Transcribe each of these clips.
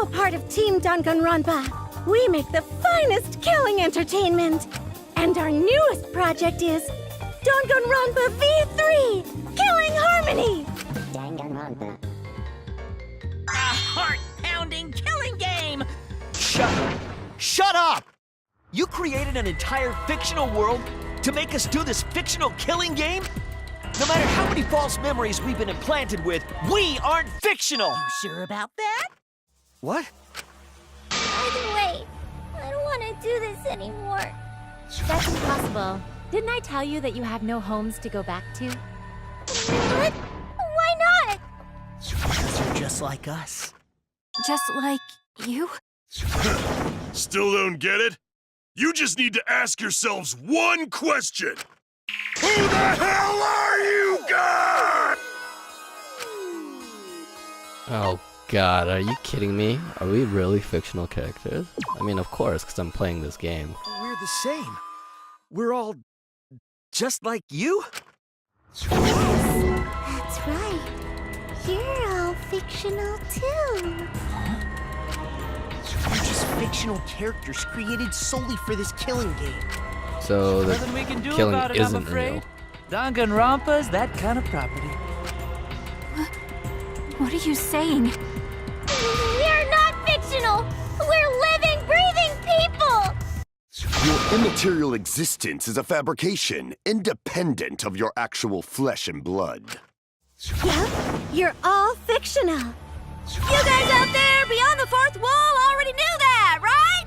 a part of Team Danganronpa. We make the finest killing entertainment. And our newest project is Danganronpa V3, Killing Harmony. Danganronpa. A heart-pounding killing game! Shut up! You created an entire fictional world to make us do this fictional killing game? No matter how many false memories we've been implanted with, we aren't fictional! You sure about that? What? By the way, I don't want to do this anymore. That's impossible. Didn't I tell you that you have no homes to go back to? What? Why not? Because you're just like us. Just like you? Still don't get it? You just need to ask yourselves one question. Who the hell are you guys? Oh god, are you kidding me? Are we really fictional characters? I mean, of course, because I'm playing this game. We're the same. We're all just like you? That's right. You're all fictional too. We're just fictional characters created solely for this killing game. So the Nothing we can do killing about it, isn't I'm afraid. real. Danganronpa's that kind of property. What are you saying? We're not fictional. We're living, breathing people. Your immaterial existence is a fabrication, independent of your actual flesh and blood. Yep, you're all fictional. You guys out there beyond the fourth wall already knew that, right?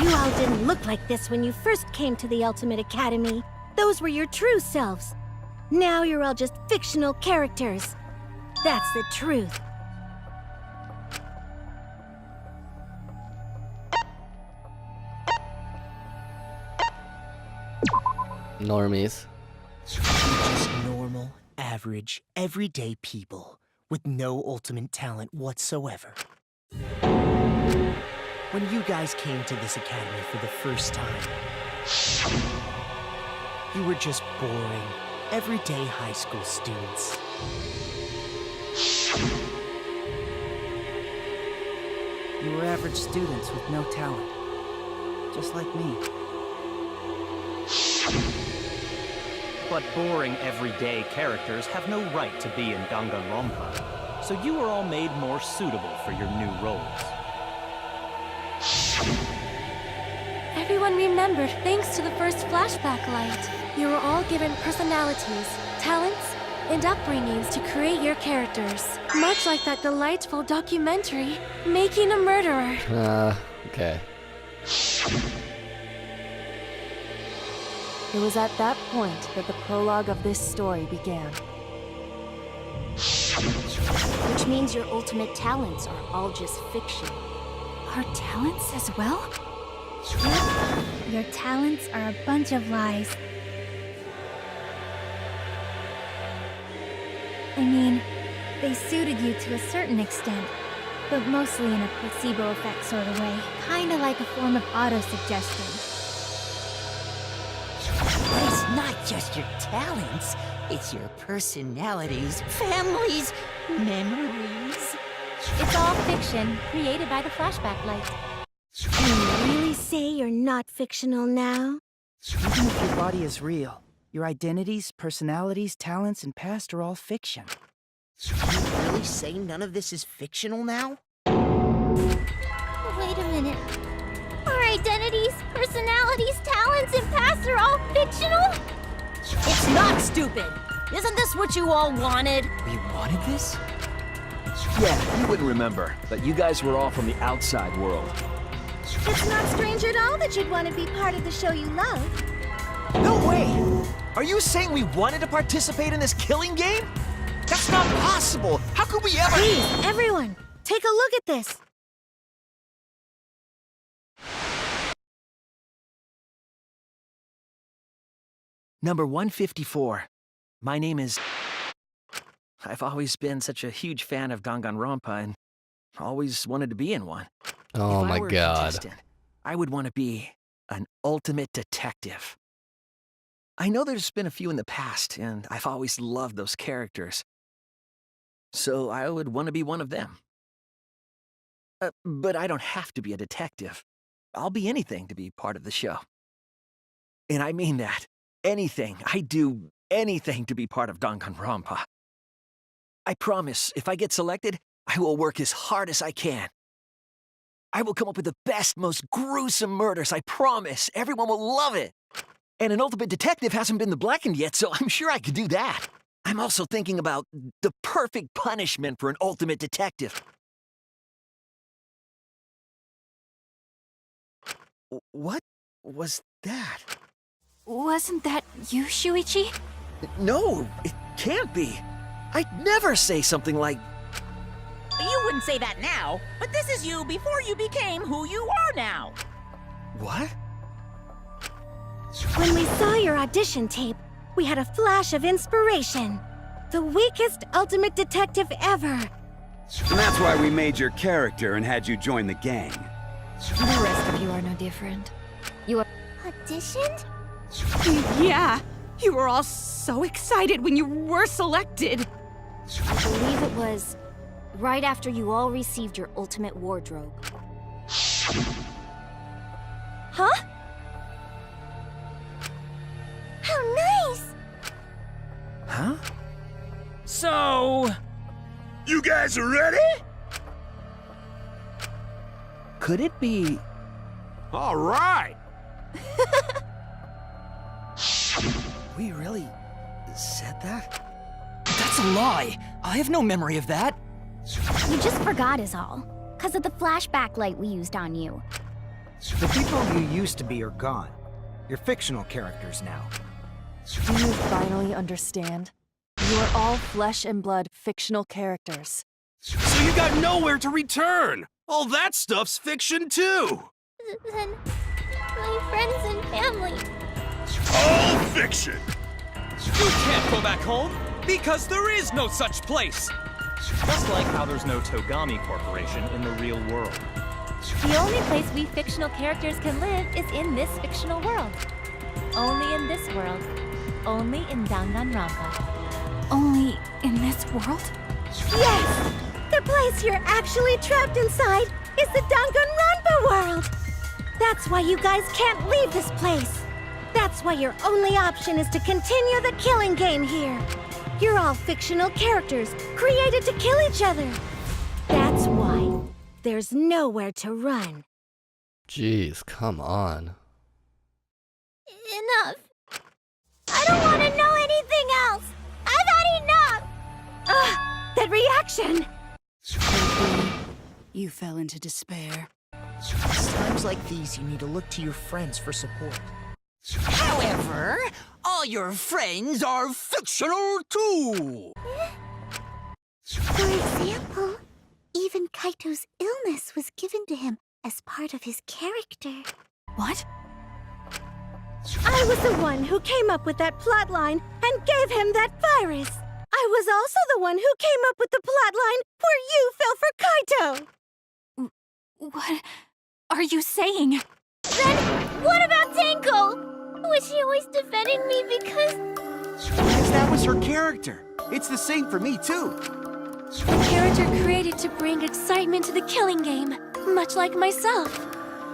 You all didn't look like this when you first came to the Ultimate Academy. Those were your true selves. Now you're all just fictional characters. That's the truth. Normies. Just normal, average, everyday people with no ultimate talent whatsoever. When you guys came to this academy for the first time, you were just boring, everyday high school students. You were average students with no talent. Just like me. But boring, everyday characters have no right to be in Danganronpa, so you were all made more suitable for your new roles. Everyone remembered thanks to the first flashback light. You were all given personalities, talents, and upbringings to create your characters. Much like that delightful documentary, Making a Murderer. Okay. It was at that point that the prologue of this story began. Which means your ultimate talents are all just fiction. Our talents as well? Yep. Your talents are a bunch of lies. I mean, they suited you to a certain extent, but mostly in a placebo effect sort of way. Kinda like a form of auto-suggestion. But it's not just your talents, it's your personalities, families, memories. It's all fiction, created by the flashback light. Can you really say you're not fictional now? Even if your body is real, your identities, personalities, talents, and past are all fiction. Can you really say none of this is fictional now? Wait a minute. Our identities, personalities, talents, and past are all fictional? It's not stupid. Isn't this what you all wanted? We wanted this? Yeah, you wouldn't remember, but you guys were all from the outside world. It's not strange at all that you'd want to be part of the show you love. No way! Are you saying we wanted to participate in this killing game? That's not possible! How could we ever— Please, everyone, take a look at this. Number 154. My name is... I've always been such a huge fan of Danganronpa and always wanted to be in one. Oh If I my were a god. contestant, I would want to be an ultimate detective. I know there's been a few in the past, and I've always loved those characters. So I would want to be one of them. But I don't have to be a detective. I'll be anything to be part of the show. And I mean that. Anything. I do anything to be part of Danganronpa. I promise, if I get selected, I will work as hard as I can. I will come up with the best, most gruesome murders, I promise. Everyone will love it. And an ultimate detective hasn't been the blackened yet, so I'm sure I could do that. I'm also thinking about the perfect punishment for an ultimate detective. What was that? Wasn't that you, Shuichi? No, it can't be. I'd never say something like... You wouldn't say that now, but this is you before you became who you are now. What? When we saw your audition tape, we had a flash of inspiration. The weakest ultimate detective ever. And that's why we made your character and had you join the gang. The rest of you are no different. You are Auditioned? Yeah, you were all so excited when you were selected. I believe it was right after you all received your ultimate wardrobe. Huh? How nice! Huh? So... You guys are ready? Could it be... All right. We really said that? That's a lie. I have no memory of that. You just forgot is all. 'Cause of the flashback light we used on you. The people you used to be are gone. You're fictional characters now. Do you finally understand? You are all flesh and blood fictional characters. So you got nowhere to return. All that stuff's fiction too. Then my friends and family. All fiction. You can't go back home, because there is no such place! Just like how there's no Togami Corporation in the real world. The only place we fictional characters can live is in this fictional world. Only in this world. Only in Danganronpa. Only in this world? Yes! The place you're actually trapped inside is the Danganronpa world! That's why you guys can't leave this place! That's why your only option is to continue the killing game here! You're all fictional characters, created to kill each other! That's why there's nowhere to run. Jeez, come on. Enough. I don't want to know anything else. I've had enough. Ugh, that reaction! You fell into despair. It's times like these you need to look to your friends for support. However, all your friends are fictional too. For example, even Kaito's illness was given to him as part of his character. What? I was the one who came up with that plotline and gave him that virus. I was also the one who came up with the plotline where you fell for Kaito. What are you saying? Then, what about Tenko? Was she always defending me because that was her character. It's the same for me, too. A character created to bring excitement to the killing game, much like myself.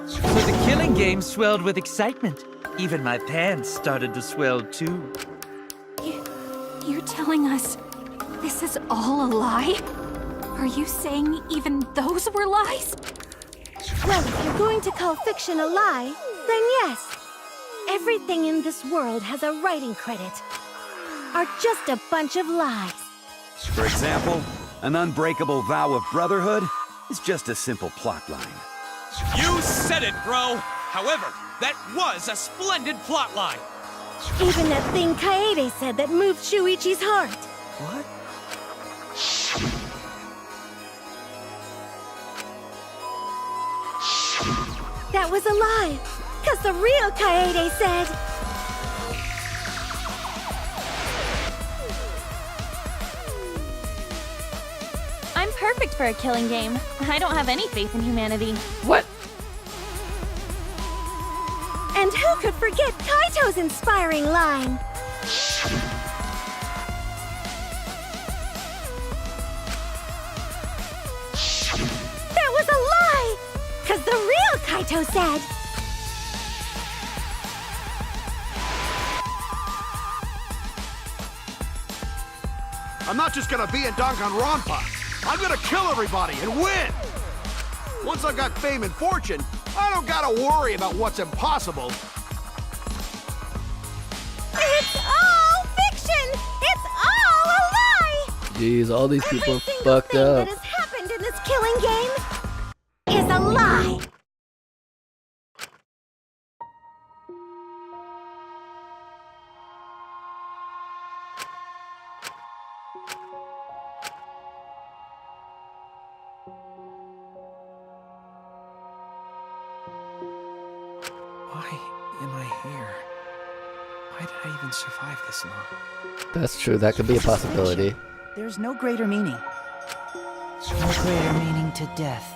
So the killing game swelled with excitement. Even my pants started to swell too. You're telling us this is all a lie? Are you saying even those were lies? Well, if you're going to call fiction a lie, then yes. Everything in this world has a writing credit. Are just a bunch of lies. For example, an unbreakable vow of brotherhood is just a simple plotline. You said it, bro! However, that was a splendid plotline! Even that thing Kaede said that moved Shuichi's heart. What? That was a lie, because the real Kaede said... I'm perfect for a killing game. I don't have any faith in humanity. What? And who could forget Kaito's inspiring line? That was a lie! 'Cause the real Kaito said... I'm not just gonna be in Danganronpa. I'm gonna kill everybody and win! Once I've got fame and fortune, I don't gotta worry about what's impossible. It's all fiction! It's all a lie! Jeez, all these people are fucked Everything up. that has happened in this killing game is a lie! Why am I here? Why did I even survive this long? That's true, that could be a possibility. There's no greater meaning. No greater meaning to death.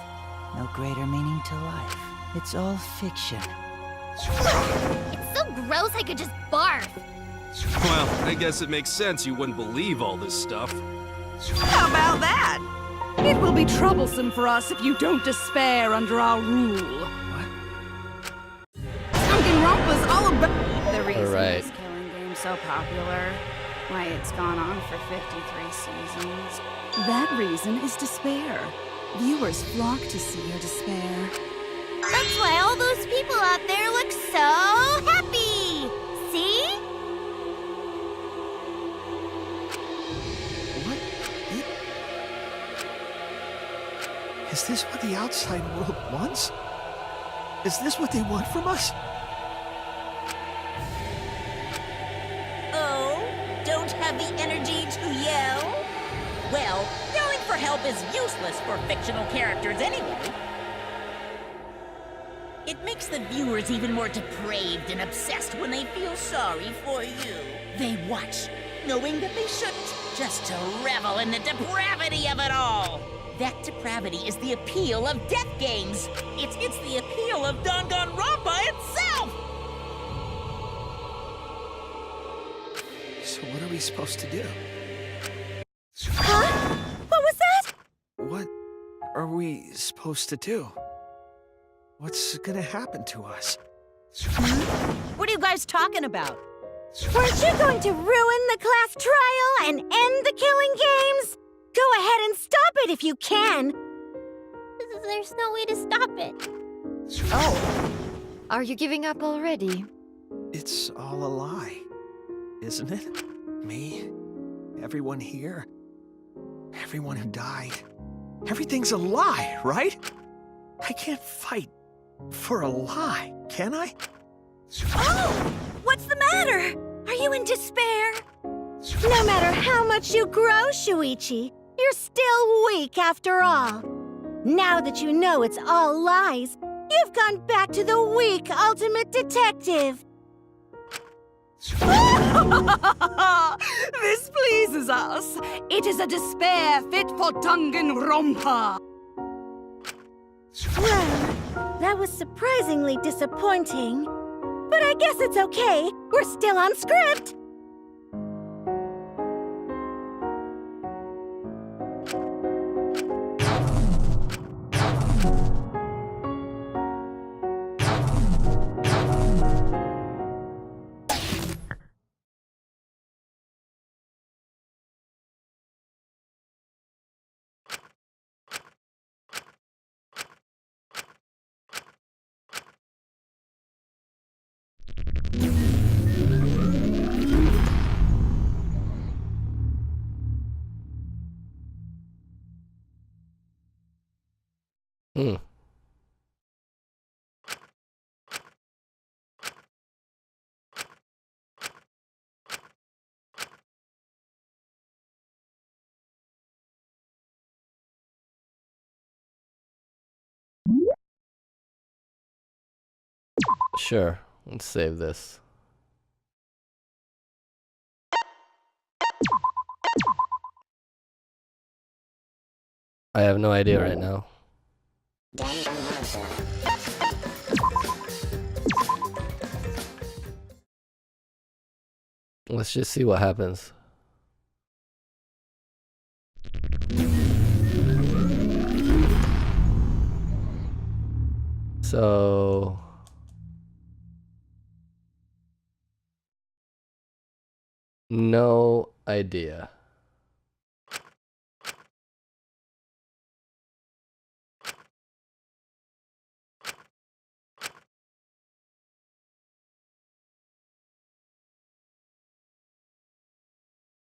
No greater meaning to life. It's all fiction. It's so gross I could just barf. Well, I guess it makes sense you wouldn't believe all this stuff. How about that? It will be troublesome for us if you don't despair under our rule. Danganronpa's all about... The reason Alright. this killing game's so popular, why it's gone on for 53 seasons. That reason is despair. Viewers flock to see your despair. That's why all those people out there look so happy. See? Is this what the outside world wants? Is this what they want from us? Oh, don't have the energy to yell? Well, yelling for help is useless for fictional characters anyway. It makes the viewers even more depraved and obsessed when they feel sorry for you. They watch, knowing that they shouldn't, just to revel in the depravity of it all. That depravity is the appeal of death games. It's the appeal of Danganronpa itself! So what are we supposed to do? Huh? What was that? What are we supposed to do? What's gonna happen to us? What are you guys talking about? Weren't you going to ruin the class trial and end the killing games? Go ahead and stop it if you can! There's no way to stop it. Oh. Are you giving up already? It's all a lie, isn't it? Me, everyone here, everyone who died. Everything's a lie, right? I can't fight for a lie, can I? Oh! What's the matter? Are you in despair? No matter how much you grow, Shuichi, you're still weak after all. Now that you know it's all lies, you've gone back to the weak ultimate detective. This pleases us. It is a despair fit for Danganronpa. Well, that was surprisingly disappointing. But I guess it's okay. We're still on script. Sure, let's save this. I have no idea right now. Let's just see what happens. So... no idea.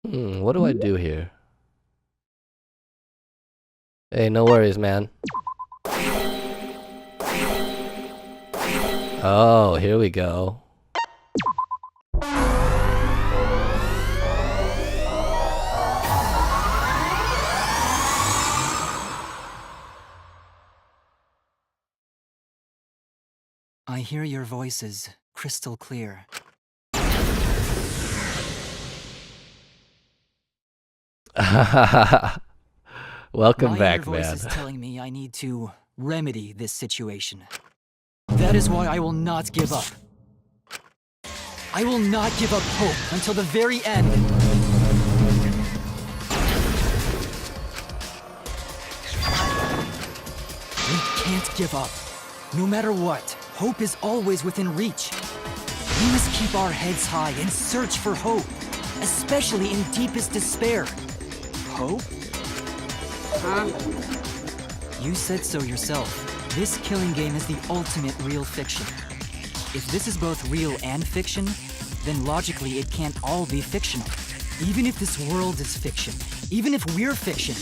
What do I do here? Hey, no worries, man. Oh, here we go. I hear your voices crystal clear. Welcome My back, inner voice man. is telling me I need to remedy this situation. That is why I will not give up. I will not give up hope until the very end. We can't give up. No matter what, hope is always within reach. We must keep our heads high and search for hope, especially in deepest despair. Hope? Huh? You said so yourself. This killing game is the ultimate real fiction. If this is both real and fiction, then logically it can't all be fictional. Even if this world is fiction, even if we're fiction,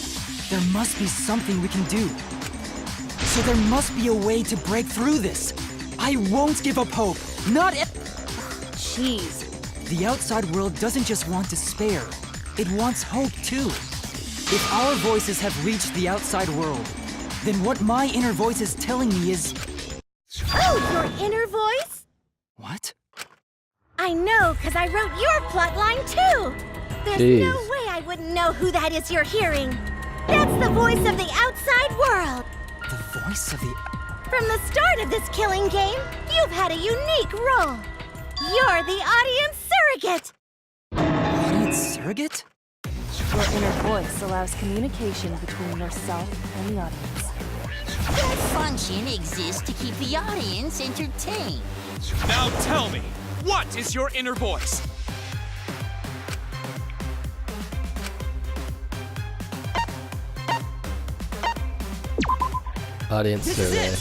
there must be something we can do. So there must be a way to break through this. I won't give up hope. Not if... Jeez. The outside world doesn't just want despair. It wants hope too. If our voices have reached the outside world, then what my inner voice is telling me is... Oh, your inner voice? What? I know, because I wrote your plotline too! There's no way I wouldn't know who that is you're hearing. That's the voice of the outside world! The voice of the... From the start of this killing game, you've had a unique role. You're the audience surrogate! Audience surrogate? Your inner voice allows communication between yourself and the audience. That function exists to keep the audience entertained. Now tell me, what is your inner voice? Audience survey.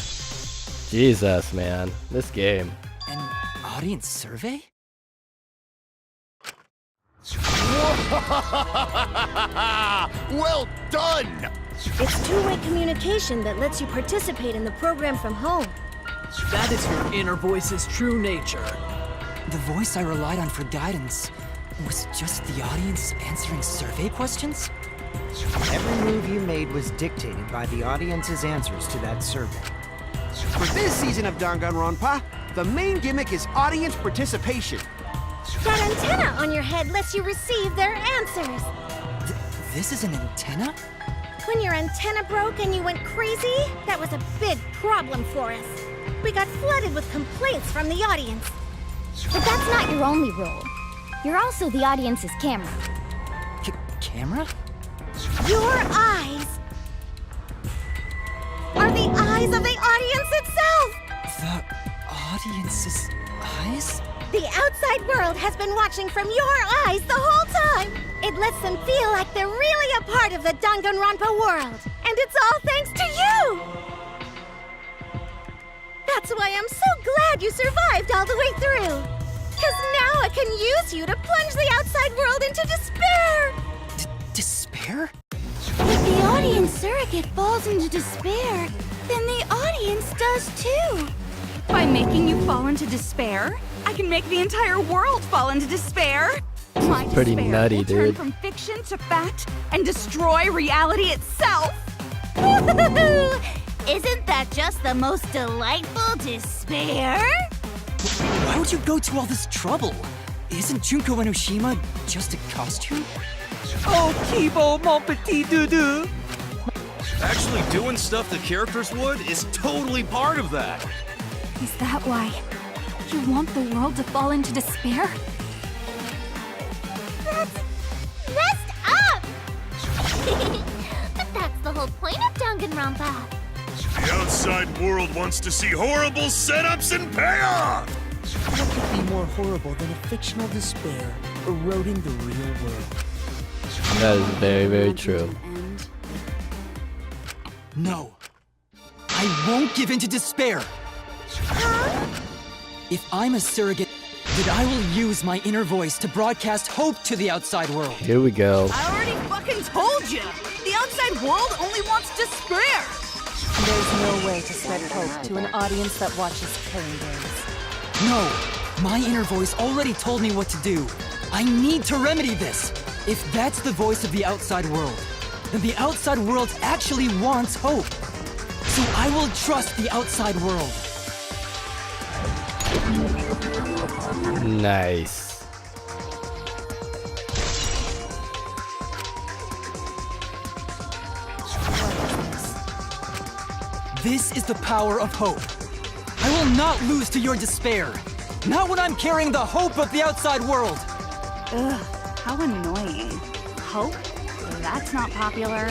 Jesus, man. This game. An audience survey? Well done! It's two-way communication that lets you participate in the program from home. That is your inner voice's true nature. The voice I relied on for guidance was just the audience answering survey questions? Every move you made was dictated by the audience's answers to that survey. For this season of Danganronpa, the main gimmick is audience participation. That antenna on your head lets you receive their answers. This is an antenna? When your antenna broke and you went crazy, that was a big problem for us. We got flooded with complaints from the audience. But that's not your only role. You're also the audience's camera. Camera? Your eyes are the eyes of the audience itself! The audience's eyes? The outside world has been watching from your eyes the whole time! It lets them feel like they're really a part of the Danganronpa world! And it's all thanks to you! That's why I'm so glad you survived all the way through! Because now I can use you to plunge the outside world into despair! Despair? If the audience surrogate falls into despair, then the audience does too. By making you fall into despair, I can make the entire world fall into despair. My Pretty despair nutty, will turn dude. from fiction to fact and destroy reality itself. Woohoo! Isn't that just the most delightful despair? Why would you go to all this trouble? Isn't Junko Enoshima just a costume? Oh, Kibo, mon petit doudou. Actually doing stuff the characters would is totally part of that. Is that why you want the world to fall into despair? That's messed up! But that's the whole point of Danganronpa. The outside world wants to see horrible setups and payoff! What could be more horrible than a fictional despair eroding the real world? That is very, very true. No. I won't give in to despair. If I'm a surrogate, then I will use my inner voice to broadcast hope to the outside world. Here we go. I already fucking told you! The outside world only wants despair! There's no way to spread hope to an audience that watches killing games. No, my inner voice already told me what to do. I need to remedy this. If that's the voice of the outside world, then the outside world actually wants hope. So I will trust the outside world. Nice. This is the power of hope. I will not lose to your despair. Not when I'm carrying the hope of the outside world. Ugh, how annoying. Hope? That's not popular.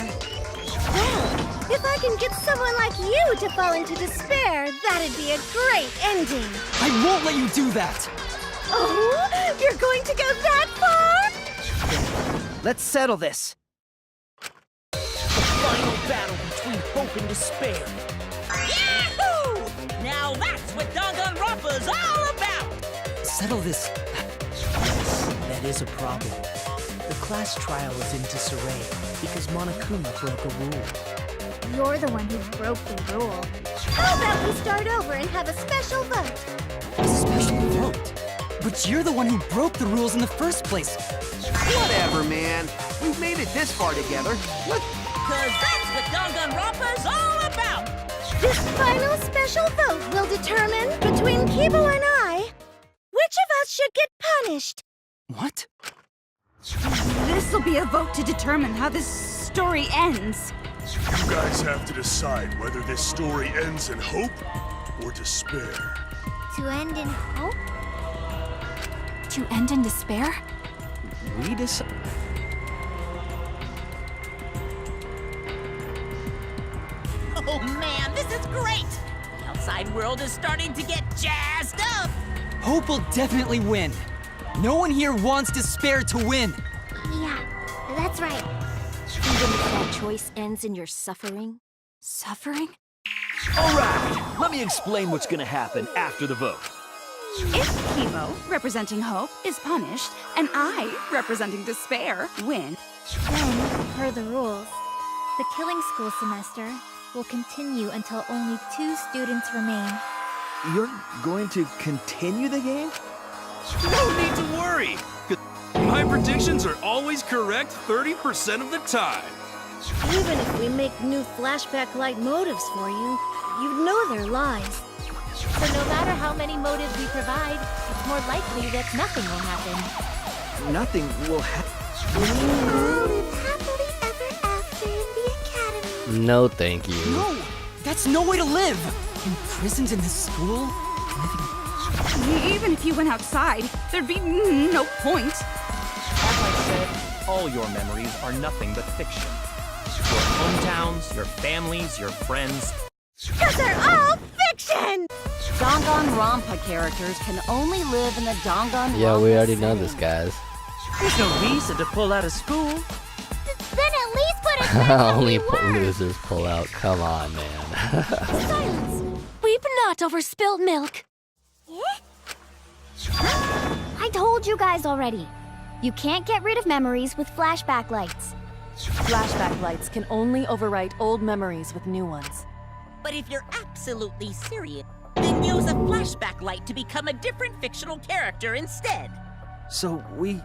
Well, if I can get someone like you to fall into despair, that'd be a great ending. I won't let you do that. Oh, you're going to go that far? Let's settle this. The final battle between hope and despair. Yahoo! Now that's what Danganronpa's all about! Settle this. Yes, that is a problem. The class trial is in disarray because Monokuma broke a rule. You're the one who broke the rule. How about we start over and have a special vote? A special vote? But you're the one who broke the rules in the first place. Whatever, man. We've made it this far together. Cause that's what Danganronpa's all about! This final special vote will determine, between Kibo and I, which of us should get punished. What? This'll be a vote to determine how this story ends. You guys have to decide whether this story ends in hope or despair. To end in hope? To end in despair? We decide. Oh man, this is great! The outside world is starting to get jazzed up! Hope will definitely win. No one here wants despair to win. Yeah, that's right. Even if that choice ends in your suffering. Suffering? All right, let me explain what's gonna happen after the vote. If Kibo, representing hope, is punished, and I, representing despair, win. Then, per the rules, the killing school semester will continue until only 2 students remain. You're going to continue the game? No need to worry. My predictions are always correct 30% of the time. Even if we make new flashback light motives for you, you'd know they're lies. So no matter how many motives we provide, it's more likely that nothing will happen. Nothing will happen. I'll live happily ever after in the academy. No, thank you. No, that's no way to live. Imprisoned in this school? Even if you went outside, there'd be no point. As I said, all your memories are nothing but fiction. Your hometowns, your families, your friends. Because they're all fiction! Danganronpa characters can only live in the Danganronpa. Yeah, we already know this, guys. There's no reason to pull out of school. Then at least put us back where Only we were. losers pull out. Come on, man. Silence! Weep not over spilt milk. I told you guys already. You can't get rid of memories with flashback lights. Flashback lights can only overwrite old memories with new ones. But if you're absolutely serious, then use a flashback light to become a different fictional character instead. So we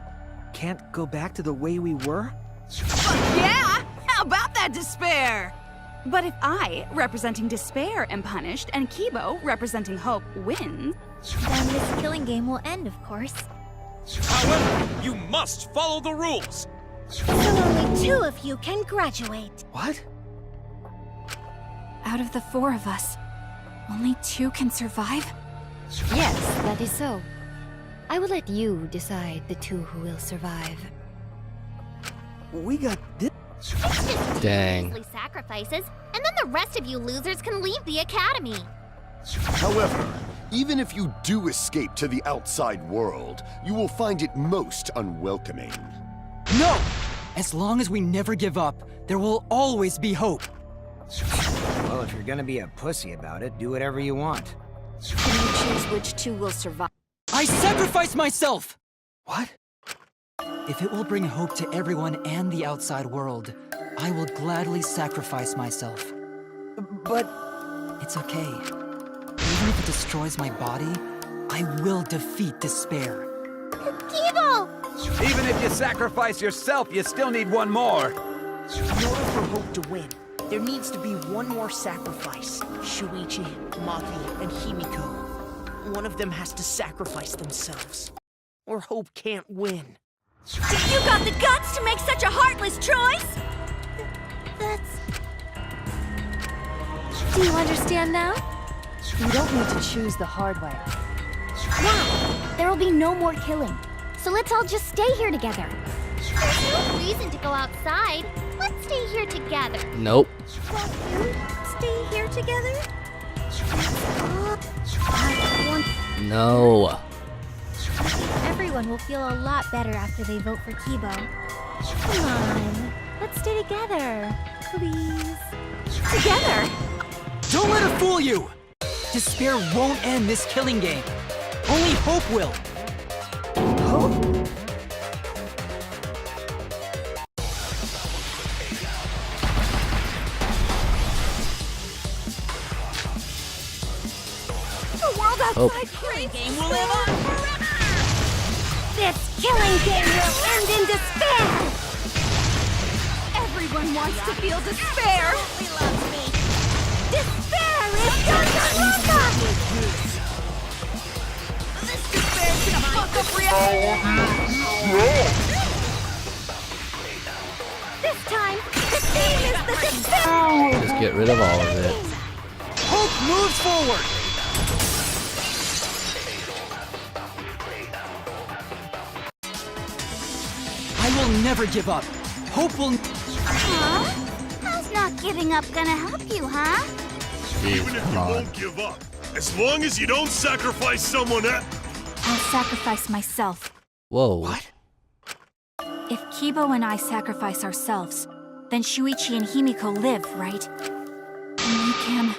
can't go back to the way we were? Yeah! How about that despair? But if I, representing despair, am punished, and Kibo, representing hope, wins... Then this killing game will end, of course. However, you must follow the rules. So only 2 of you can graduate. What? Out of the 4 of us, only 2 can survive? Yes, that is so. I will let you decide the 2 who will survive. We got this. It's just Dang. measly sacrifices. and then the rest of you losers can leave the academy. However, even if you do escape to the outside world, you will find it most unwelcoming. No! As long as we never give up, there will always be hope. Well, if you're gonna be a pussy about it, do whatever you want. Can you choose which two will survive? I sacrifice myself! What? If it will bring hope to everyone and the outside world, I will gladly sacrifice myself. But it's okay. Even if it destroys my body, I will defeat despair. Kibo! Even if you sacrifice yourself, you still need one more. In order for Hope to win, there needs to be one more sacrifice. Shuichi, Maki, and Himiko. One of them has to sacrifice themselves, or Hope can't win. You got the guts to make such a heartless choice? Do you understand now? You don't need to choose the hard way. Yeah, there'll be no more killing. So let's all just stay here together. There's no reason to go outside. Let's stay here together. Nope. Won't you stay here together? No. Everyone will feel a lot better after they vote for Kibo. Come on, let's stay together, please. Together? Don't let her fool you! Despair won't end this killing game. Only hope will. Hope? The world outside killing game will live on forever! This killing game will end in despair! Everyone wants to feel despair! Despair is Danganronpa! This despair's gonna fuck up reality! This time, the theme is the despair! Just get rid of all of it. Hope moves forward! I will never give up. Hope will... Huh? How's not giving up gonna help you, huh? Even if you won't give up, as long as you don't sacrifice someone else. I'll sacrifice myself. Whoa. What? If Kibo and I sacrifice ourselves, then Shuichi and Himiko live, right? And we can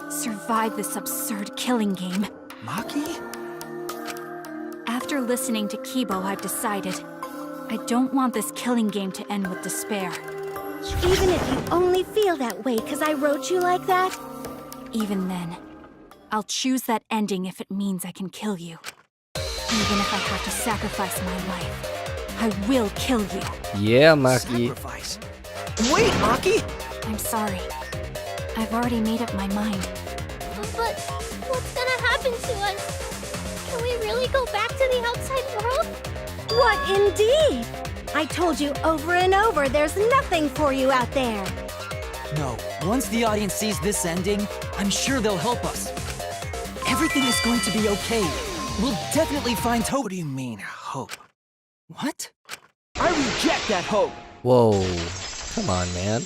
survive this absurd killing game. Maki? After listening to Kibo, I've decided I don't want this killing game to end with despair. Even if you only feel that way because I wrote you like that? Even then, I'll choose that ending if it means I can kill you. Even if I have to sacrifice my life, I will kill you. Yeah, Maki. Sacrifice. Wait, Maki! I'm sorry. I've already made up my mind. But what's gonna happen to us? Can we really go back to the outside world? What indeed? I told you over and over there's nothing for you out there. No, once the audience sees this ending, I'm sure they'll help us. Everything is going to be okay. We'll definitely find hope. What do you mean, hope? What? I reject that hope! Whoa. Come on, man.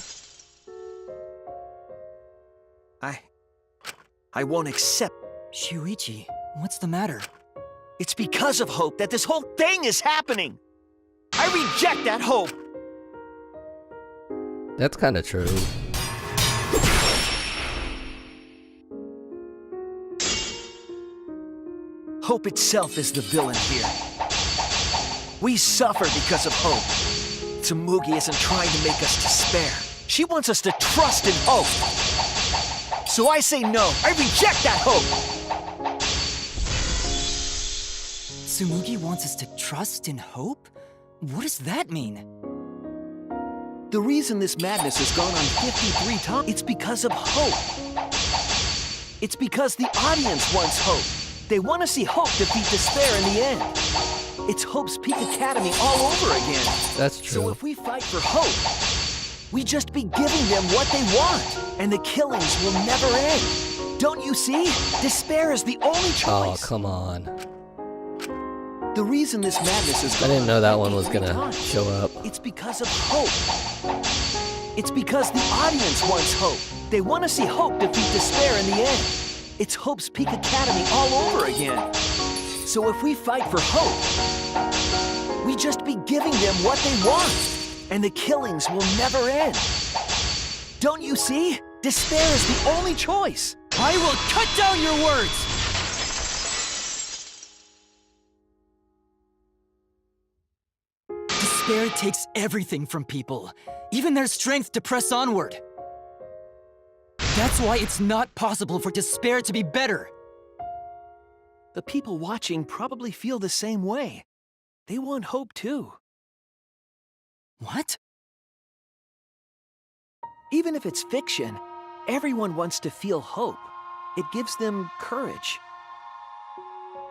I won't accept. Shuichi, what's the matter? It's because of hope that this whole thing is happening! I reject that hope! That's kind of true. Hope itself is the villain here. We suffer because of hope. Tsumugi isn't trying to make us despair. She wants us to trust in hope. So I say no. I reject that hope! Tsumugi wants us to trust in hope? What does that mean? The reason this madness has gone on 53 times, it's because of hope. It's because the audience wants hope. They want to see hope defeat despair in the end. It's Hope's Peak Academy all over again. That's true. So if we fight for hope, we just be giving them what they want, and the killings will never end. Don't you see? Despair is the only choice. Oh, come on. The reason this madness is I didn't know that one was gonna show up. It's because of hope. It's because the audience wants hope. They want to see hope defeat despair in the end. It's Hope's Peak Academy all over again. So if we fight for hope, we just be giving them what they want. And the killings will never end. Don't you see? Despair is the only choice. I will cut down your words! Despair takes everything from people, even their strength to press onward. That's why it's not possible for despair to be better. The people watching probably feel the same way. They want hope too. What? Even if it's fiction, everyone wants to feel hope. It gives them courage.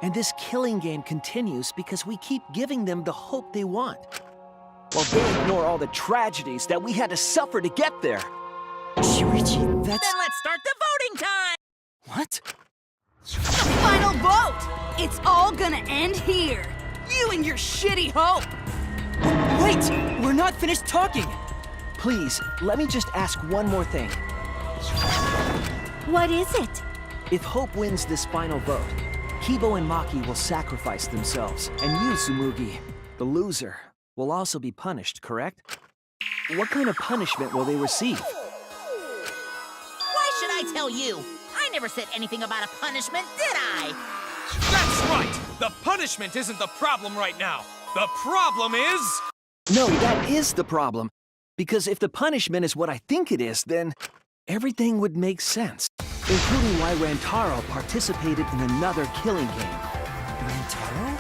And this killing game continues because we keep giving them the hope they want, while they ignore all the tragedies that we had to suffer to get there. Shuichi, that's... Then let's start the voting time! What? The final vote! It's all gonna end here! You and your shitty hope! Wait! We're not finished talking! Please, let me just ask one more thing. What is it? If Hope wins this final vote, Kibo and Maki will sacrifice themselves, and you, Tsumugi, the loser, will also be punished, correct? What kind of punishment will they receive? Why should I tell you? I never said anything about a punishment, did I? That's right! The punishment isn't the problem right now. The problem is... No, that is the problem. Because if the punishment is what I think it is, then everything would make sense. Including why Rantaro participated in another killing game. Rantaro?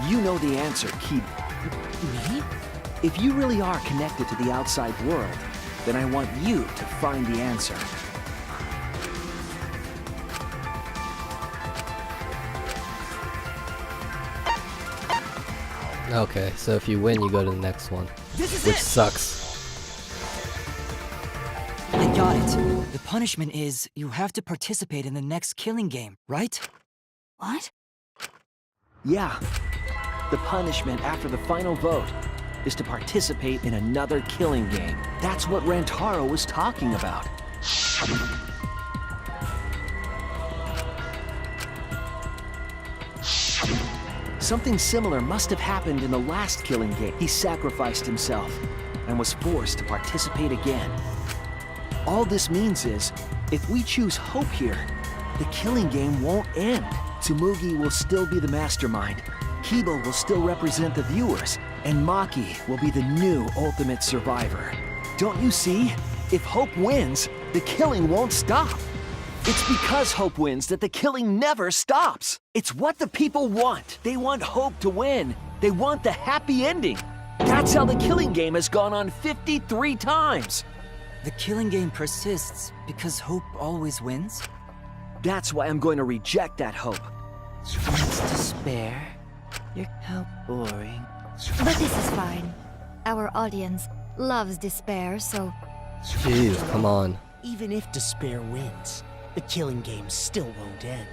You know the answer, Kibo. Me? If you really are connected to the outside world, then I want you to find the answer. Okay, so if you win, you go to the next one. Which sucks. I got it. The punishment is you have to participate in the next killing game, right? What? Yeah. The punishment after the final vote is to participate in another killing game. That's what Rantaro was talking about. Something similar must have happened in the last killing game. He sacrificed himself and was forced to participate again. All this means is, if we choose hope here, the killing game won't end. Tsumugi will still be the mastermind, Kibo will still represent the viewers, and Maki will be the new ultimate survivor. Don't you see? If hope wins, the killing won't stop. It's because hope wins that the killing never stops. It's what the people want. They want hope to win. They want the happy ending. That's how the killing game has gone on 53 times. The killing game persists because hope always wins? That's why I'm going to reject that hope. It's despair. How boring. But this is fine. Our audience loves despair, so... Jeez, come on. Even if despair wins, the killing game still won't end.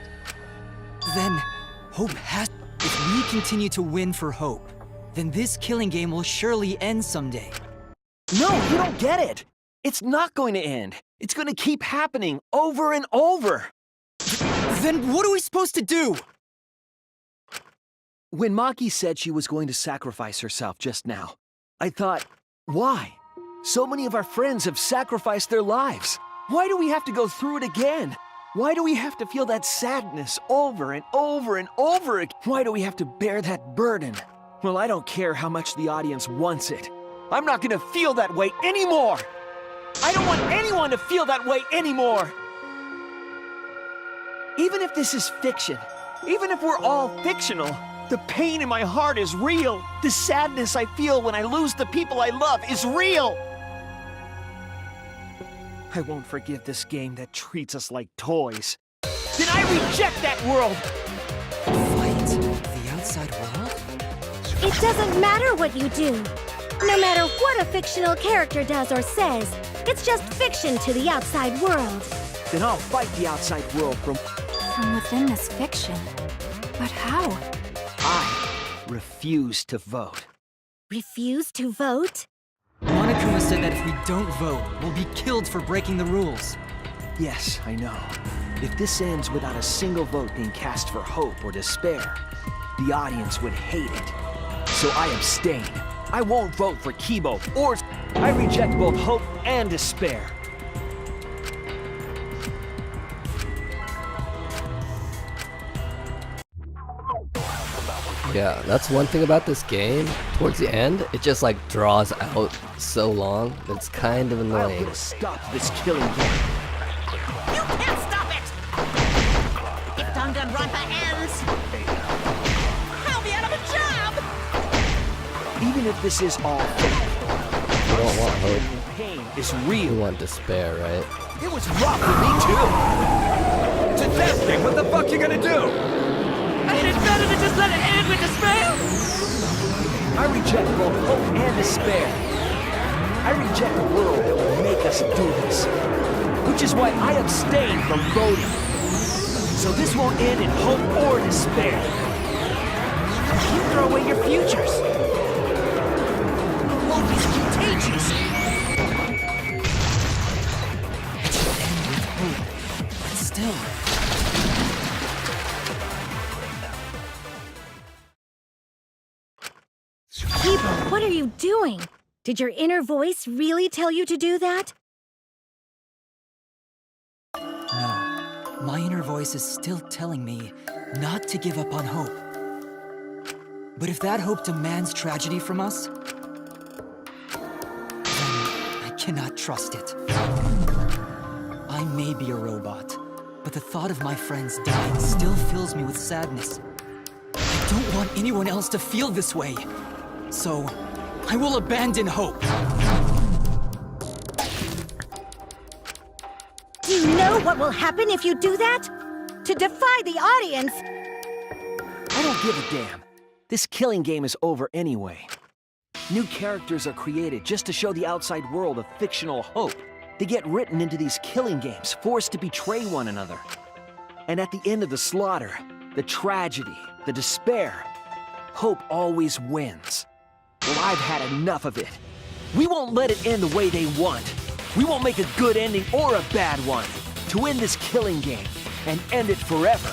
Then, hope has... If we continue to win for hope, then this killing game will surely end someday. No, you don't get it. It's not going to end. It's going to keep happening over and over. Then what are we supposed to do? When Maki said she was going to sacrifice herself just now, I thought, why? So many of our friends have sacrificed their lives. Why do we have to go through it again? Why do we have to feel that sadness over and over and over again? Why do we have to bear that burden? Well, I don't care how much the audience wants it. I'm not going to feel that way anymore. I don't want anyone to feel that way anymore. Even if this is fiction, even if we're all fictional, the pain in my heart is real. The sadness I feel when I lose the people I love is real. I won't forgive this game that treats us like toys. Then I reject that world! Fight the outside world? It doesn't matter what you do. No matter what a fictional character does or says, it's just fiction to the outside world. Then I'll fight the outside world from within this fiction. But how? I refuse to vote. Refuse to vote? Monokuma said that if we don't vote, we'll be killed for breaking the rules. Yes, I know. If this ends without a single vote being cast for hope or despair, the audience would hate it. So I abstain. I won't vote for Kibo or... I reject both hope and despair. Yeah, that's one thing about this game. Towards the end, it just like draws out so long that it's kind of annoying. I'll stop this killing game. You can't stop it! If Danganronpa ends, I'll be out of a job! Even if this is all fake, You don't want hope. pain is real. You want despair, right? It was rough for me too. It's a death thing. What the fuck you gonna do? Ain't it better to just let it end with despair? I reject both hope and despair. I reject a world that will make us do this. Which is why I abstain from voting. So this won't end in hope or despair. You throw away your futures. Hope is contagious. It should end with hope, but still. Kibo, what are you doing? Did your inner voice really tell you to do that? No, my inner voice is still telling me not to give up on hope. But if that hope demands tragedy from us, then I cannot trust it. I may be a robot, but the thought of my friends dying still fills me with sadness. I don't want anyone else to feel this way. So, I will abandon hope. Do you know what will happen if you do that? To defy the audience! I don't give a damn. This killing game is over anyway. New characters are created just to show the outside world a fictional hope. They get written into these killing games, forced to betray one another. And at the end of the slaughter, the tragedy, the despair, hope always wins. Well, I've had enough of it. We won't let it end the way they want. We won't make a good ending or a bad one. To end this killing game and end it forever.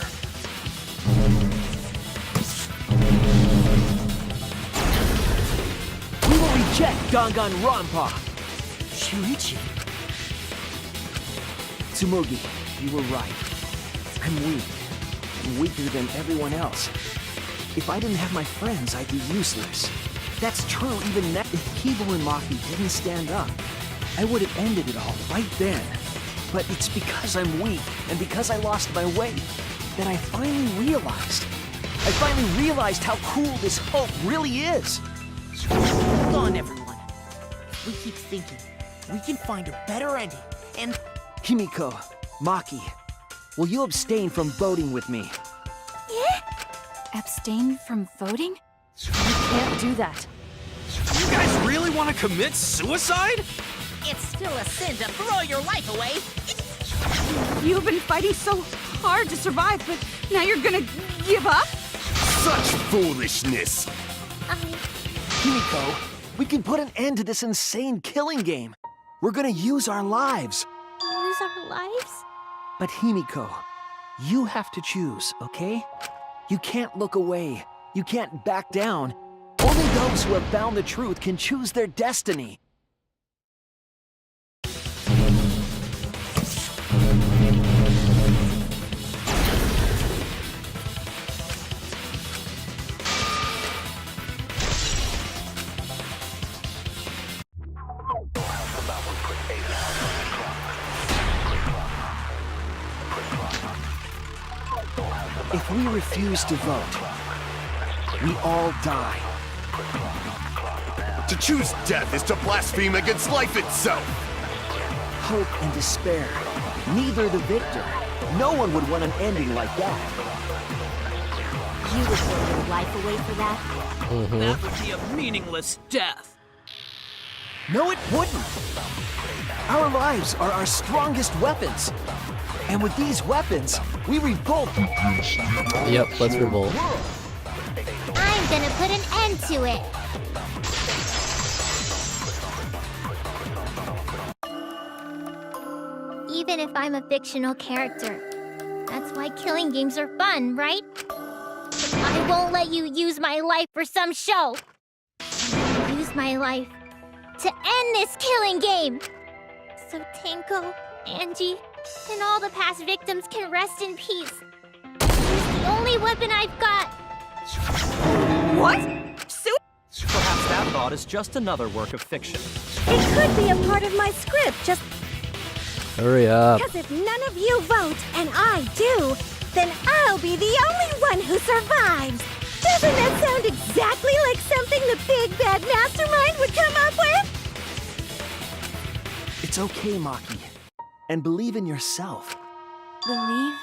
We will reject Danganronpa. Shuichi. Tsumugi, you were right. I'm weak. I'm weaker than everyone else. If I didn't have my friends, I'd be useless. That's true even now. If Kibo and Maki didn't stand up, I would have ended it all right then. But it's because I'm weak, and because I lost my way, that I finally realized. I finally realized how cool this hope really is. Hold on, everyone. If we keep thinking, we can find a better ending, and... Himiko, Maki, will you abstain from voting with me? Abstain from voting? You can't do that. You guys really want to commit suicide? It's still a sin to throw your life away. You've been fighting so hard to survive, but now you're gonna give up? Such foolishness! Himiko, we can put an end to this insane killing game. We're gonna use our lives. Use our lives? But Himiko, you have to choose, okay? You can't look away. You can't back down. Only those who have found the truth can choose their destiny. If we refuse to vote, we all die. To choose death is to blaspheme against life itself! Hope and despair, neither the victor. No one would want an ending like that. You would throw your life away for that? That would be a meaningless death. No, it wouldn't. Our lives are our strongest weapons. And with these weapons, we revolt. Yep, let's revolt. I'm gonna put an end to it. even if I'm a fictional character. That's why killing games are fun, right? But I won't let you use my life for some show. I'll use my life to end this killing game. So Tinko, Angie, and all the past victims can rest in peace. It's the only weapon I've got. What? Perhaps that thought is just another work of fiction. It could be a part of my script, just Hurry up. because if none of you vote and I do, then I'll be the only one who survives. Doesn't that sound exactly like something the big bad mastermind would come up with? It's okay, Maki. And believe in yourself. Believe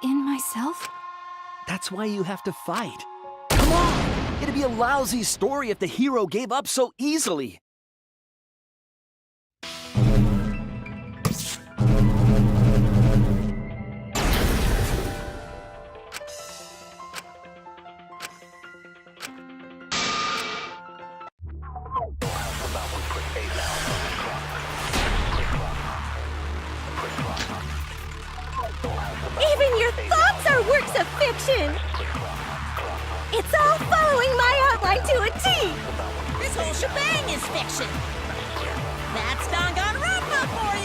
in myself? That's why you have to fight. Come on! It'd be a lousy story if the hero gave up so easily. Even your thoughts are works of fiction! It's all following my outline to a T! This whole shebang is fiction. That's Danganronpa for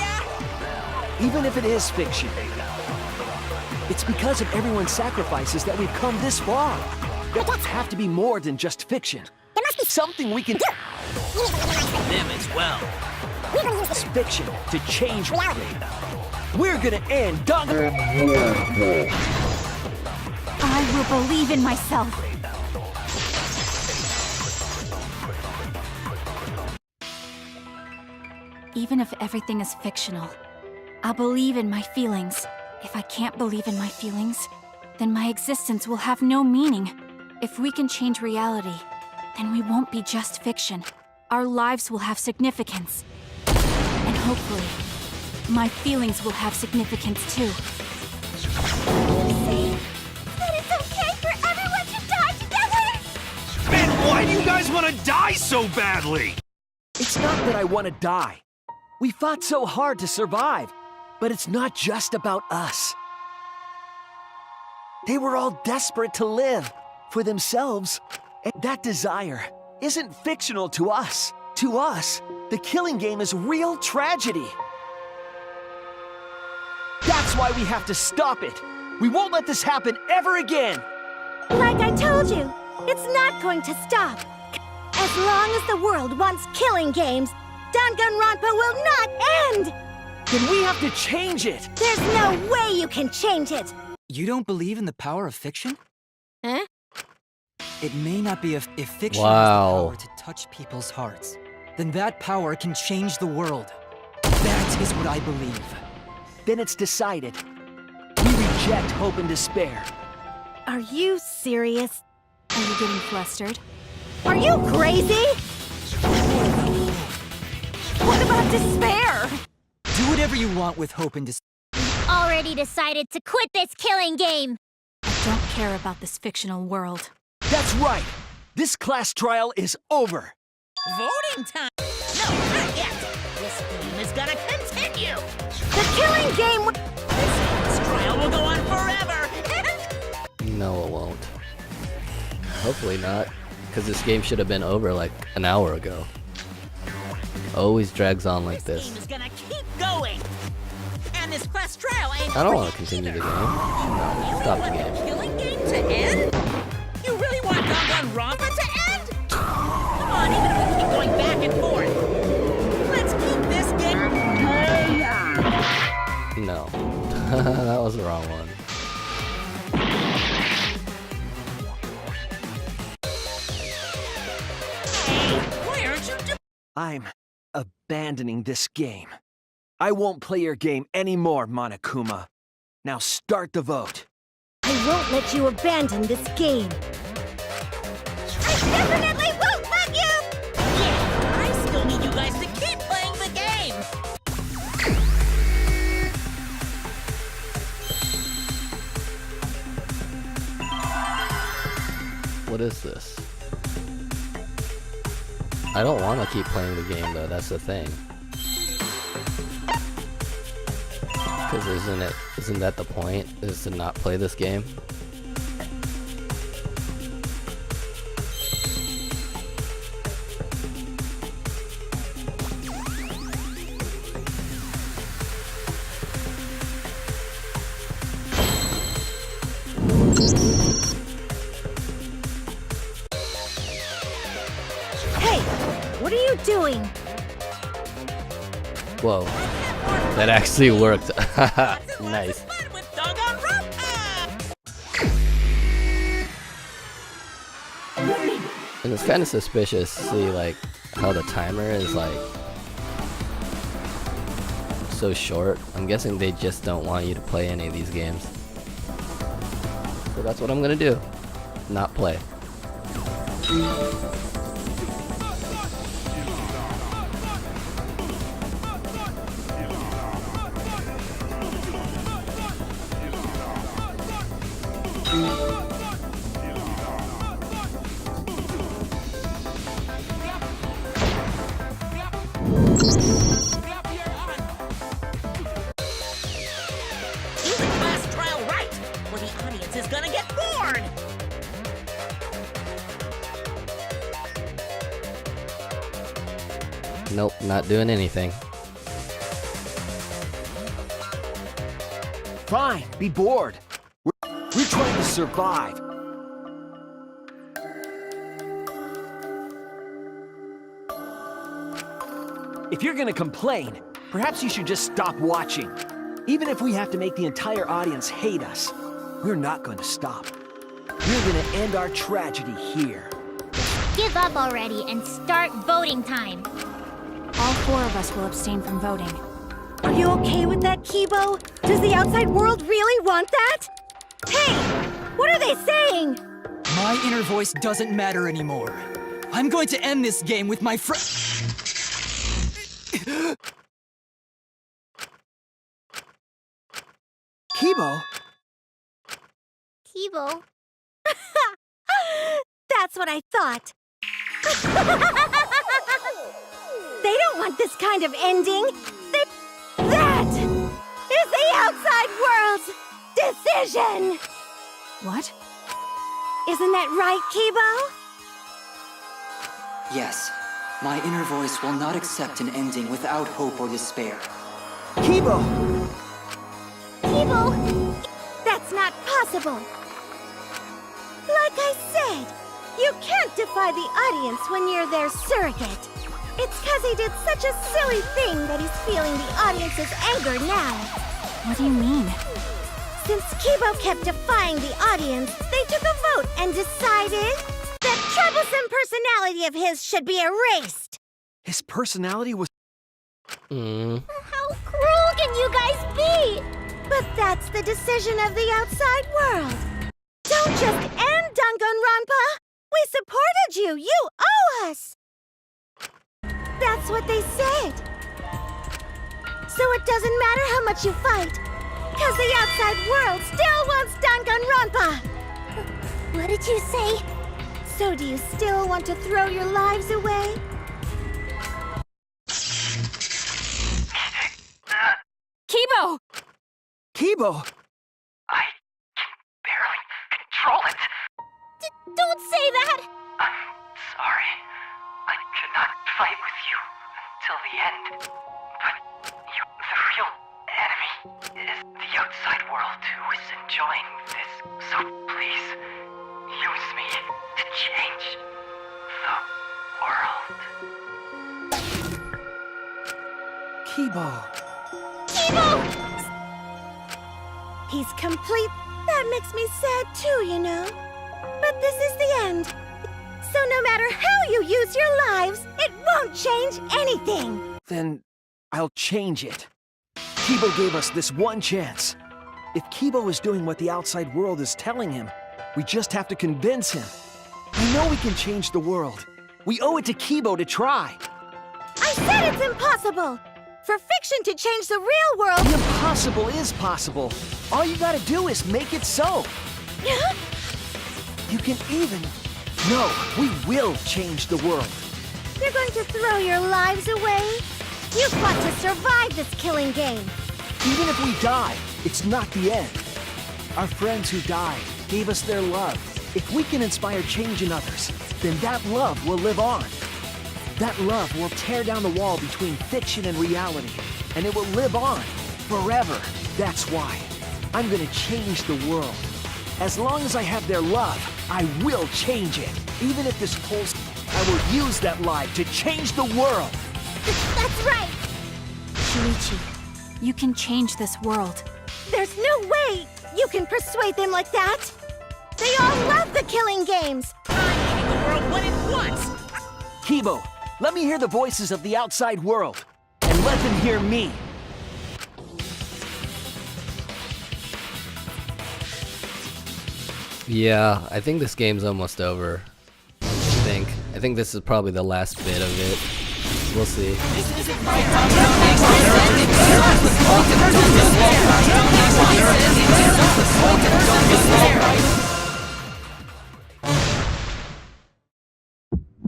ya! Even if it is fiction, it's because of everyone's sacrifices that we've come this far. There does have to be more than just fiction. There must be something we can do. Them as well. It's fiction to change reality. We're gonna end Danganronpa. I will believe in myself. Even if everything is fictional, I'll believe in my feelings. If I can't believe in my feelings, then my existence will have no meaning. If we can change reality, then we won't be just fiction. Our lives will have significance. And hopefully, my feelings will have significance too. See? That it's okay for everyone to die together! Man, why do you guys want to die so badly? It's not that I want to die. We fought so hard to survive, but it's not just about us. They were all desperate to live for themselves, and that desire isn't fictional to us. To us, the killing game is real tragedy. That's why we have to stop it. We won't let this happen ever again. Like I told you, it's not going to stop. As long as the world wants killing games, Danganronpa will not end! Then we have to change it. There's no way you can change it! You don't believe in the power of fiction? Huh? It may not be if fiction Wow. has the power to touch people's hearts. Then that power can change the world. That is what I believe. Then it's decided. We reject hope and despair. Are you serious? Are you getting flustered? Are you crazy? What about despair? Do whatever you want with hope and despair. Already decided to quit this killing game. I don't care about this fictional world. That's right. This class trial is over. Voting time! No, not yet! This game is gonna continue! The killing game This trial will go on forever! No, it won't. Hopefully not, because this game should have been over like an hour ago. Always drags on like This this. game is gonna keep going! And this class trial ain't I don't free want to continue the game. either. No, stop the You really game. want the killing game to end? You really want Danganronpa to end? Come on, even if we keep going back and forth. Let's keep this game... No. That was the wrong one. Hey, why aren't you doing... I'm abandoning this game. I won't play your game anymore, Monokuma. Now start the vote. I won't let you abandon this game. I definitely won't let you! Yeah, I still need you guys to keep playing the game! What is this? I don't want to keep playing the game though, that's the thing. Because isn't that the point? Is to not play this game? Hey, what are you doing? Whoa. That actually worked. Nice. And it's kind of suspicious to see like how the timer is like so short. I'm guessing they just don't want you to play any of these games. So that's what I'm gonna do. Not play. Do the class trial right, or the audience is gonna get bored! Nope, not doing anything. Fine, be bored. We're trying to survive. If you're gonna complain, perhaps you should just stop watching. Even if we have to make the entire audience hate us, we're not going to stop. We're gonna end our tragedy here. Give up already and start voting time. All 4 of us will abstain from voting. Are you okay with that, Kibo? Does the outside world really want that? Hey, what are they saying? My inner voice doesn't matter anymore. I'm going to end this game with my friend. Kibo? Kibo. That's what I thought. They don't want this kind of ending. That is the outside world's decision. What? Isn't that right, Kibo? Yes, my inner voice will not accept an ending without hope or despair. Kibo! Kibo, that's not possible. Like I said, you can't defy the audience when you're their surrogate. It's because he did such a silly thing that he's feeling the audience's anger now. What do you mean? Since Kibo kept defying the audience, they took a vote and decided that troublesome personality of his should be erased. His personality was... How cruel can you guys be? But that's the decision of the outside world. Don't just end Danganronpa! We supported you! You owe us! That's what they said. So it doesn't matter how much you fight, because the outside world still wants Danganronpa! What did you say? So do you still want to throw your lives away? Kibo! Kibo! I can barely control it. Don't say that! I'm sorry. I could not fight with you until the end. But you, the real enemy, is the outside world who is enjoying this. So please, use me to change the world. Kibo! Kibo! He's complete. That makes me sad too, you know. But this is the end. So no matter how you use your lives, it won't change anything. Then I'll change it. Kibo gave us this one chance. If Kibo is doing what the outside world is telling him, we just have to convince him. I know we can change the world. We owe it to Kibo to try. I said it's impossible. For fiction to change the real world... The impossible is possible. All you gotta do is make it so. You can even... No, we will change the world. You're going to throw your lives away? You fought to survive this killing game. Even if we die, it's not the end. Our friends who died gave us their love. If we can inspire change in others, then that love will live on. That love will tear down the wall between fiction and reality, and it will live on forever. That's why I'm gonna change the world. As long as I have their love, I will change it. Even if this pulls, I will use that life to change the world. That's right! Shuichi, you can change this world. There's no way you can persuade them like that! They all love the killing games! I'm making the world what it wants! Kibo, let me hear the voices of the outside world, and let them hear me. Yeah, I think this game's almost over. I think this is probably the last bit of it. We'll see.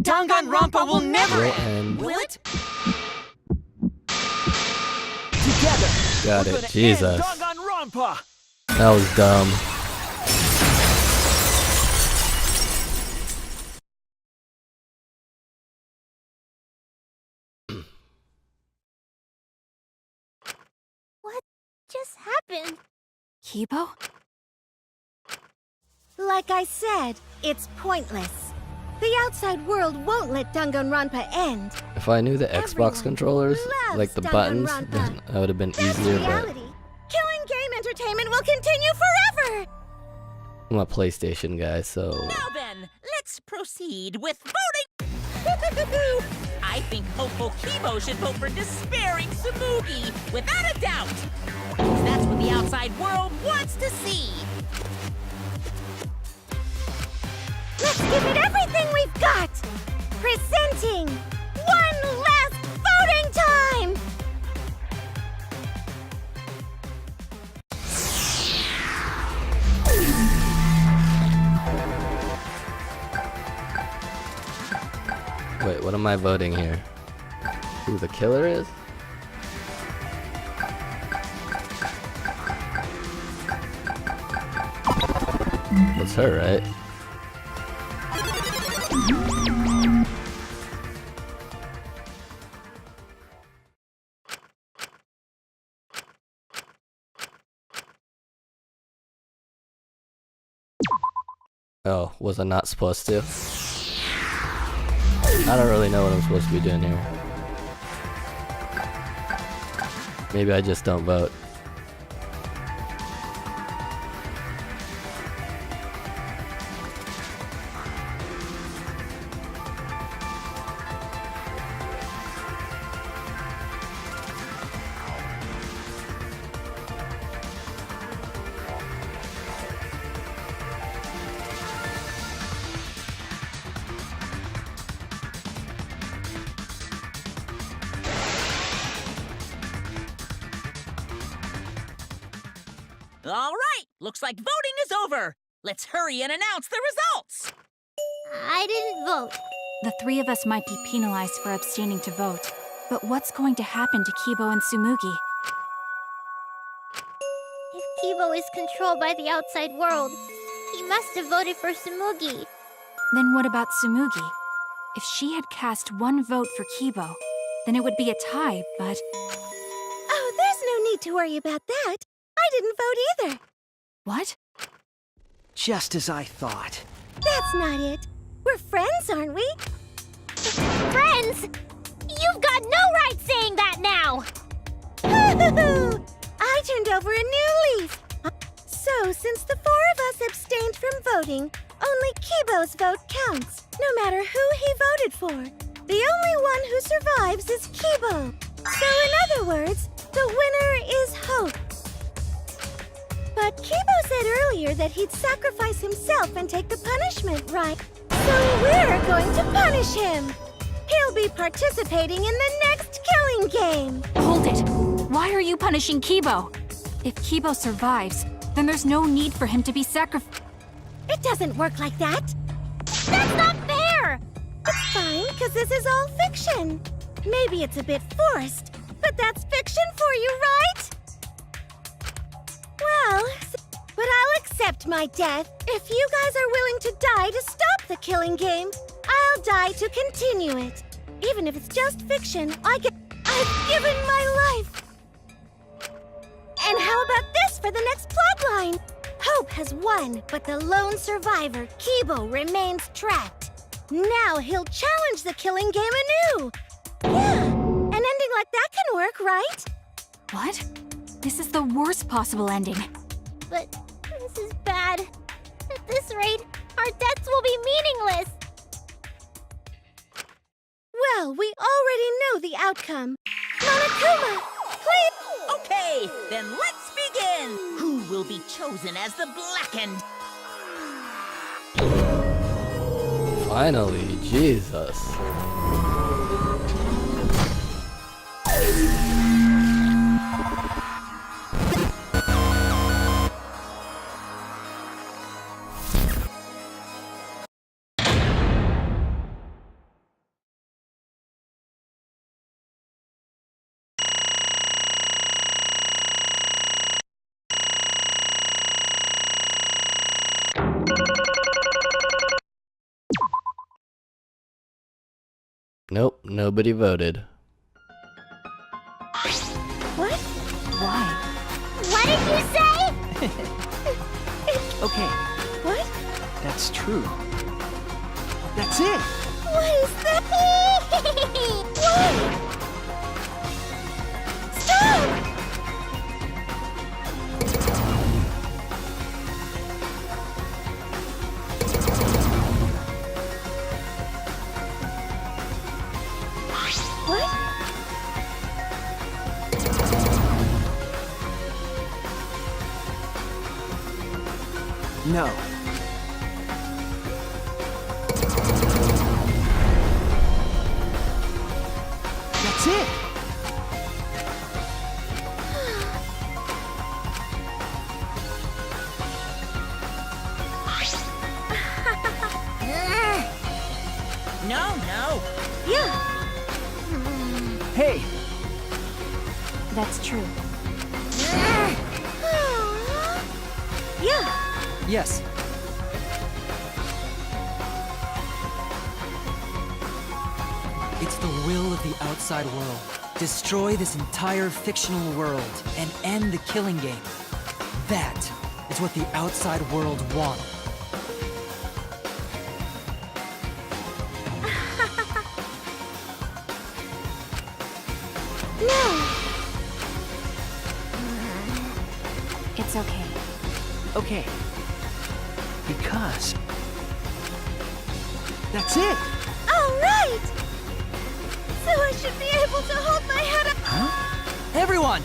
Danganronpa will never end. Will it? Together. Got it. Jesus. Danganronpa. That was dumb. What just happened? Kibo? Like I said, it's pointless. The outside world won't let Danganronpa end. If I knew the Xbox controllers, loves like the buttons, then that would have been easier, but Reality. Killing game entertainment will continue forever! I'm a PlayStation guy, so... Now then, let's proceed with voting! I think hopeful Kibo should vote for despairing Tsumugi, without a doubt! Because that's what the outside world wants to see! Let's give it everything we've got! Presenting one last voting time! Wait, what am I voting here? Who the killer is? That's her, right? Oh, was I not supposed to? I don't really know what I'm supposed to be doing here. Maybe I just don't vote. All right, looks like voting is over. Let's hurry and announce the results. I didn't vote. The three of us might be penalized for abstaining to vote. But what's going to happen to Kibo and Tsumugi? If Kibo is controlled by the outside world, he must have voted for Tsumugi. Then what about Tsumugi? If she had cast one vote for Kibo, then it would be a tie, but... Oh, there's no need to worry about that. I didn't vote either. What? Just as I thought. That's not it. We're friends, aren't we? Friends? You've got no right saying that now! I turned over a new leaf. So, since the four of us abstained from voting, only Kibo's vote counts, no matter who he voted for. The only one who survives is Kibo. So, in other words, the winner is Hope. But Kibo said earlier that he'd sacrifice himself and take the punishment, right? So we're going to punish him. He'll be participating in the next killing game. Hold it! Why are you punishing Kibo? If Kibo survives, then there's no need for him to be sacrificed. It doesn't work like that. That's not fair! It's fine, because this is all fiction. Maybe it's a bit forced, but that's fiction for you, right? Well, but I'll accept my death. If you guys are willing to die to stop the killing game, I'll die to continue it. Even if it's just fiction, I've given my life. And how about this for the next plotline? Hope has won, but the lone survivor, Kibo, remains trapped. Now he'll challenge the killing game anew. Yeah, an ending like that can work, right? What? This is the worst possible ending. But this is bad. At this rate, our deaths will be meaningless. Well, we already know the outcome. Monokuma, please! Okay, then let's begin! Who will be chosen as the Blackened? Finally, Jesus. Nope, nobody voted. What? Why? What did you say? Okay, What? that's true. That's it! What is that? What? Stop! What? No. That's it! No. Yeah. Hey! That's true. Yeah. Yes. It's the will of the outside world. Destroy this entire fictional world and end the killing game. That is what the outside world want. No. It's okay. Okay. Because... that's it! All right. So I should be able to hold my head up. Huh? Everyone!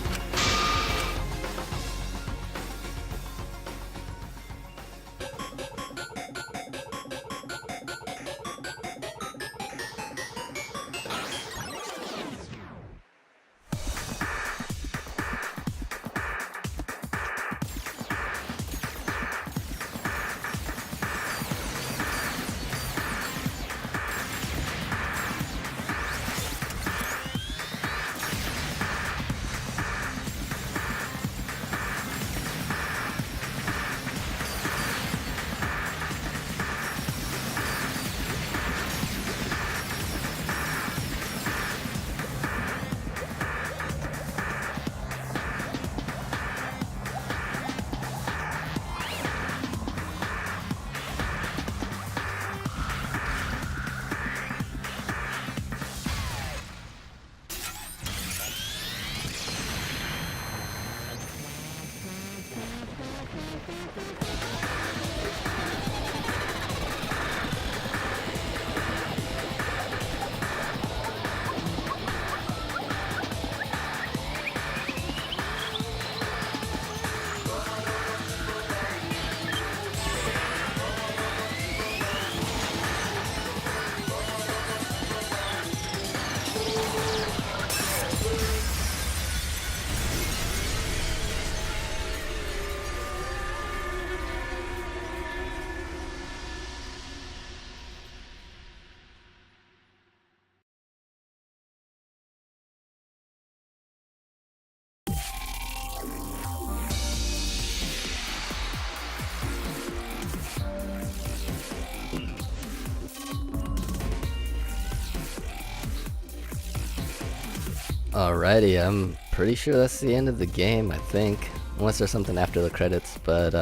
Alrighty, I'm pretty sure that's the end of the game, I think. Unless there's something after the credits, but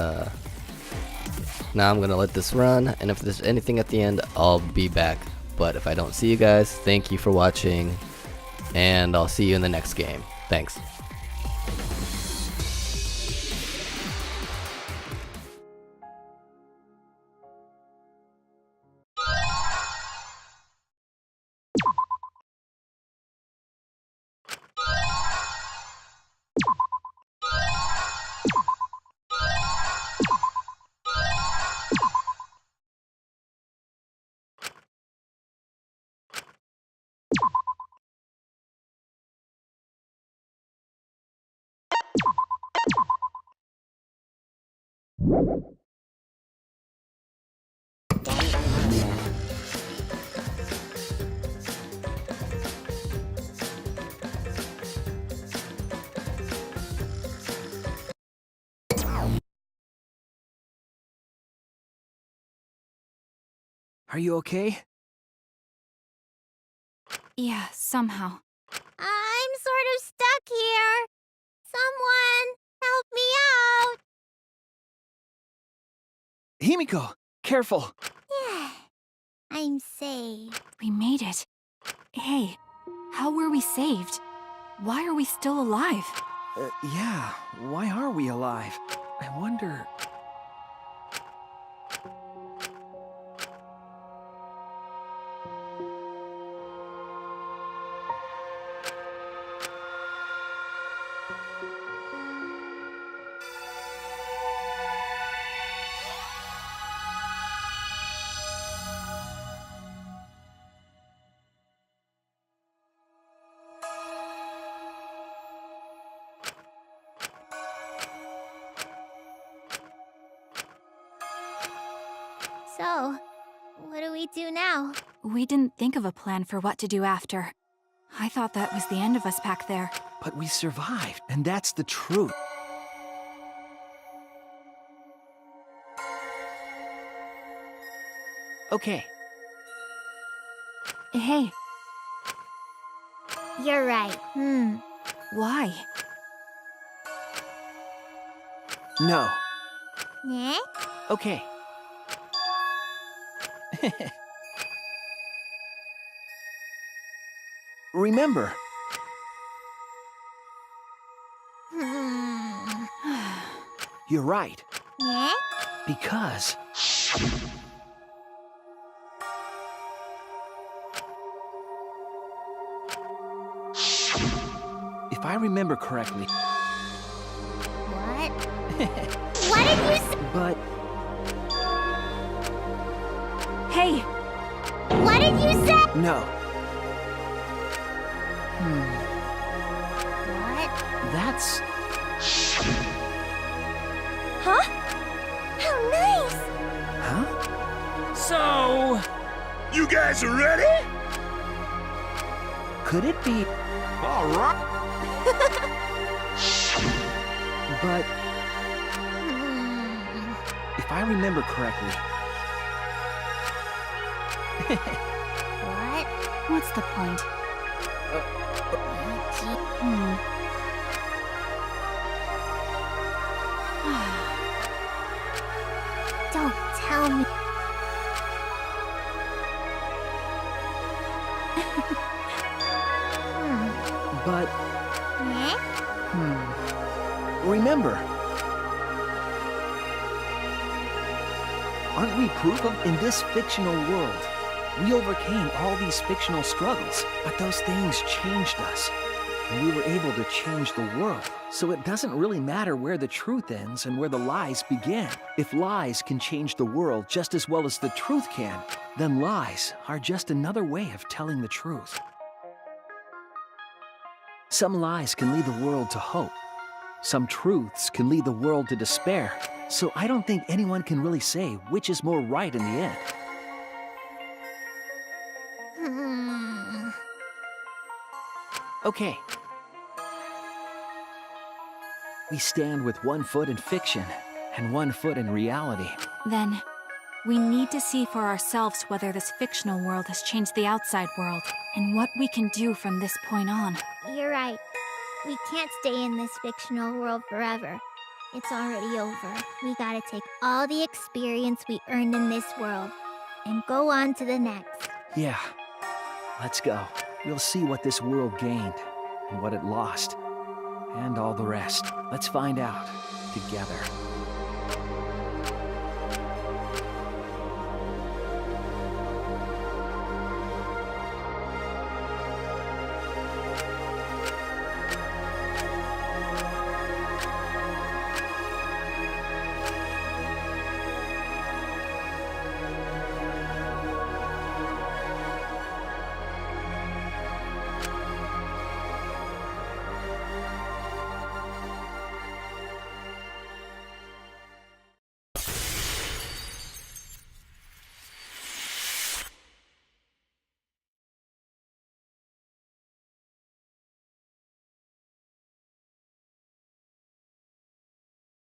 now I'm gonna let this run, and if there's anything at the end, I'll be back. But if I don't see you guys, thank you for watching, and I'll see you in the next game. Thanks. Are you okay? Yeah, somehow. I'm sort of stuck here. Someone, help me out. Himiko, careful! Yeah, I'm safe. We made it. Hey, how were we saved? Why are we still alive? Yeah, why are we alive? I wonder... So, what do we do now? We didn't think of a plan for what to do after. I thought that was the end of us back there. But we survived, and that's the truth. Okay. Hey. You're right. Why? No. Eh? Okay. Remember. You're right. Eh? Because... if I remember correctly... What? What did you say? But... Hey! What did you say? No. What? That's... Huh? How nice! Huh? So... You guys are ready? Could it be... All right. But... if I remember correctly... What? What's the point? Don't tell me. But... Eh? Remember. Aren't we proof of... in this fictional world? We overcame all these fictional struggles, but those things changed us. And we were able to change the world. So it doesn't really matter where the truth ends and where the lies begin. If lies can change the world just as well as the truth can, then lies are just another way of telling the truth. Some lies can lead the world to hope. Some truths can lead the world to despair. So I don't think anyone can really say which is more right in the end. Okay. We stand with one foot in fiction and one foot in reality. Then, we need to see for ourselves whether this fictional world has changed the outside world, and what we can do from this point on. You're right. We can't stay in this fictional world forever. It's already over. We gotta take all the experience we earned in this world and go on to the next. Yeah. Let's go. We'll see what this world gained and what it lost. And all the rest. Let's find out together.